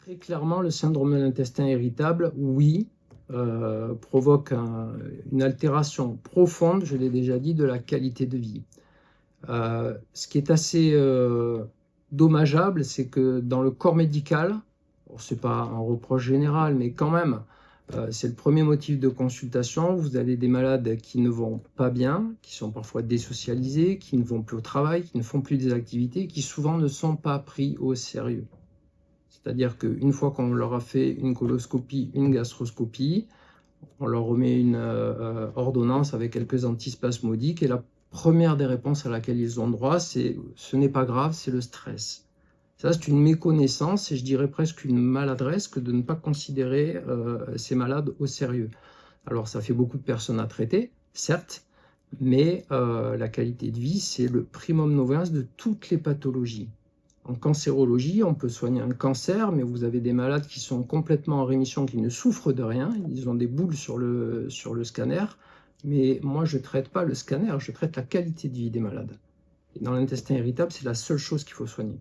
Très clairement, le syndrome de l'intestin irritable, oui, provoque une altération profonde, je l'ai déjà dit, de la qualité de vie. Ce qui est assez dommageable, c'est que dans le corps médical, ce n'est pas un reproche général, mais quand même, c'est le premier motif de consultation. Vous avez des malades qui ne vont pas bien, qui sont parfois désocialisés, qui ne vont plus au travail, qui ne font plus des activités, qui souvent ne sont pas pris au sérieux. C'est-à-dire qu'une fois qu'on leur a fait une coloscopie, une gastroscopie, on leur remet une ordonnance avec quelques antispasmodiques et la première des réponses à laquelle ils ont droit, c'est « ce n'est pas grave, c'est le stress ». Ça, c'est une méconnaissance et je dirais presque une maladresse que de ne pas considérer ces malades au sérieux. Alors, ça fait beaucoup de personnes à traiter, certes, mais la qualité de vie, c'est le primum novus de toutes les pathologies. En cancérologie, on peut soigner un cancer, mais vous avez des malades qui sont complètement en rémission, qui ne souffrent de rien. Ils ont des boules sur le scanner. Mais moi, je ne traite pas le scanner, je traite la qualité de vie des malades. Et dans l'intestin irritable, c'est la seule chose qu'il faut soigner.